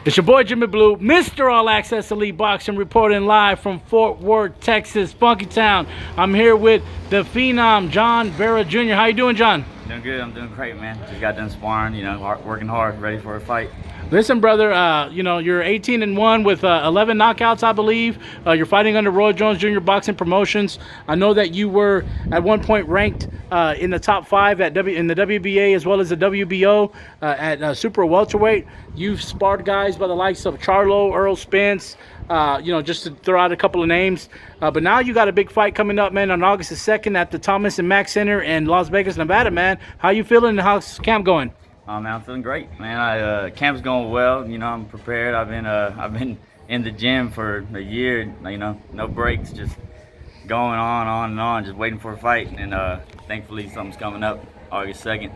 It's your boy Jimmy Blue, Mr. All Access Elite Boxing, reporting live from Fort Worth, Texas, Funky Town. I'm here with the Phenom, John Vera Jr. How you doing, John? Doing good. I'm doing great, man. Just got done sparring, working hard, ready for a fight. Listen, brother, you're 18-1 with 11 knockouts, I believe. You're fighting under Roy Jones Jr. Boxing Promotions. I know that you were at one point ranked in the top 5 in the WBA as well as the WBO at super welterweight. You've sparred guys by the likes of Charlo, Earl Spence, just to throw out a couple of names. But now you got a big fight coming up, man, on August the 2nd at the Thomas and Mack Center in Las Vegas, Nevada, man. How you feeling and how's camp going? Man, I'm feeling great, man. Camp's going well. I'm prepared. I've been in the gym for a year. No breaks, just going on and on, just waiting for a fight. And thankfully, something's coming up August 2nd.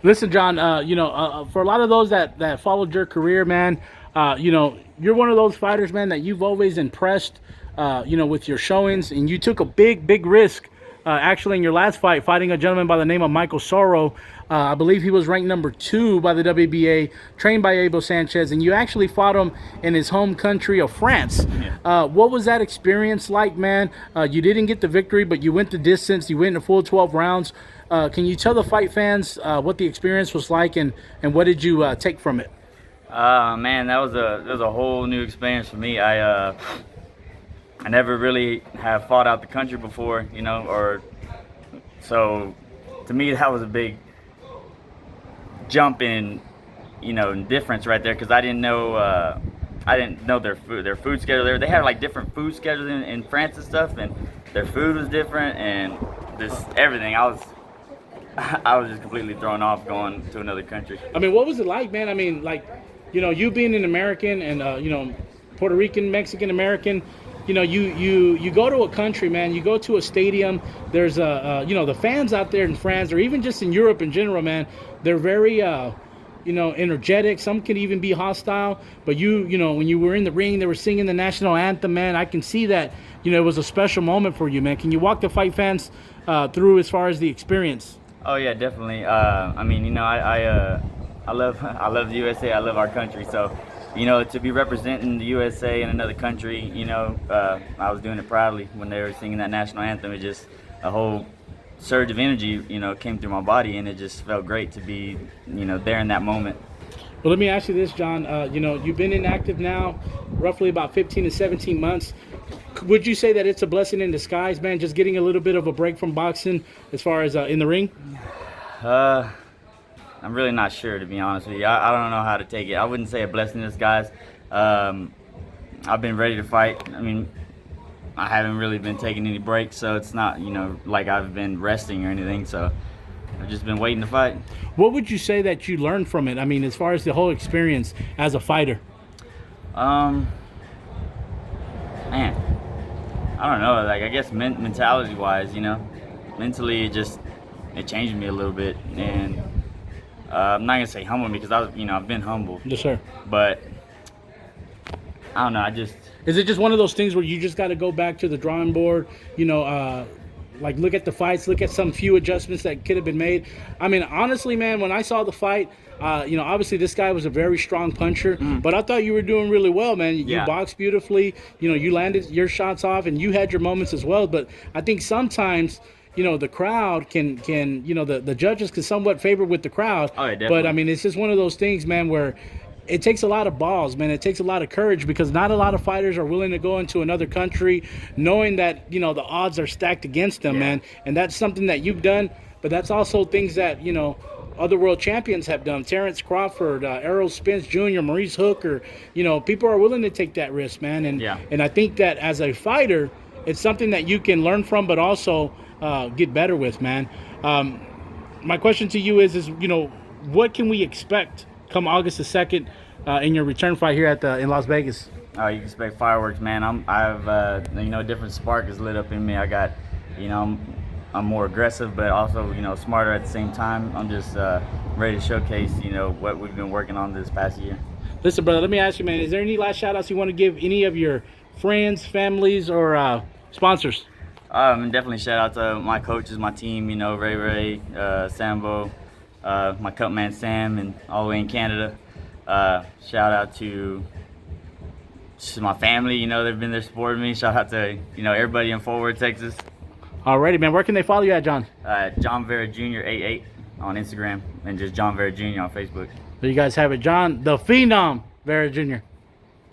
Listen, John. For a lot of those that followed your career, man, you're one of those fighters, man, that you've always impressed. With your showings, and you took a big risk. Actually, in your last fight, fighting a gentleman by the name of Michael Sorrow. I believe he was ranked number 2 by the WBA, trained by Abel Sanchez, and you actually fought him in his home country of France. Yeah. What was that experience like, man? You didn't get the victory, but you went the distance. You went in a full 12 rounds. Can you tell the fight fans what the experience was like, and what did you take from it? Man, that was a whole new experience for me. I never really have fought out the country before, so to me that was a big jump in difference right there, because I didn't know their food schedule. They had like different food schedules in France and stuff, and their food was different, and everything. I was just completely thrown off going to another country. I mean, what was it like, man? I mean, you being an American and Puerto Rican, Mexican American. You go to a country, man. You go to a stadium. There's the fans out there in France, or even just in Europe in general, man. They're very energetic. Some can even be hostile. But when you were in the ring, they were singing the national anthem, man. I can see that it was a special moment for you, man. Can you walk the fight fans through as far as the experience? Oh yeah, definitely. I love the USA. I love our country. So, to be representing the USA in another country, I was doing it proudly when they were singing that national anthem. It just a whole surge of energy, came through my body, and it just felt great to be, there in that moment. Well, let me ask you this, John. You've been inactive now roughly about 15 to 17 months. Would you say that it's a blessing in disguise, man, just getting a little bit of a break from boxing as far as in the ring? I'm really not sure, to be honest with you. I don't know how to take it. I wouldn't say a blessing in disguise. I've been ready to fight. I mean, I haven't really been taking any breaks, so it's not, like I've been resting or anything. So I've just been waiting to fight. What would you say that you learned from it? I mean, as far as the whole experience as a fighter? Man, I don't know. Like, I guess mentality-wise, mentally it changed me a little bit, and I'm not gonna say humble me, because I've been humble. Yes, sir. But I don't know. Is it just one of those things where you just got to go back to the drawing board? Look at the fights, look at some few adjustments that could have been made. I mean, honestly, man, when I saw the fight, obviously this guy was a very strong puncher, but I thought you were doing really well, man. You boxed beautifully. You landed your shots off, and you had your moments as well. But I think sometimes, the crowd can the judges can somewhat favor with the crowd. Oh, yeah, definitely. But I mean, it's just one of those things, man, where it takes a lot of balls, man. It takes a lot of courage, because not a lot of fighters are willing to go into another country knowing that, the odds are stacked against them, man. And that's something that you've done, but that's also things that, other world champions have done. Terrence Crawford, Errol Spence Jr., Maurice Hooker, people are willing to take that risk, man. And I think that as a fighter, it's something that you can learn from, but also get better with, man. My question to you is what can we expect come August the 2nd in your return fight here in Las Vegas? Oh, you can expect fireworks, man. I've a different spark is lit up in me. I got, I'm more aggressive, but also, smarter at the same time. I'm just ready to showcase, what we've been working on this past year. Listen, brother, let me ask you, man, is there any last shout outs you want to give any of your friends, families, or sponsors? Definitely shout out to my coaches, my team, Ray, Sambo, my cup man Sam, and all the way in Canada. Shout out to just my family. You know, they've been there supporting me. Shout out to everybody in Fort Worth, Texas. Alrighty, man. Where can they follow you at, John? John Vera Jr. 88 on Instagram and just John Vera Jr. on Facebook. There you guys have it, John, the Phenom Vera Jr.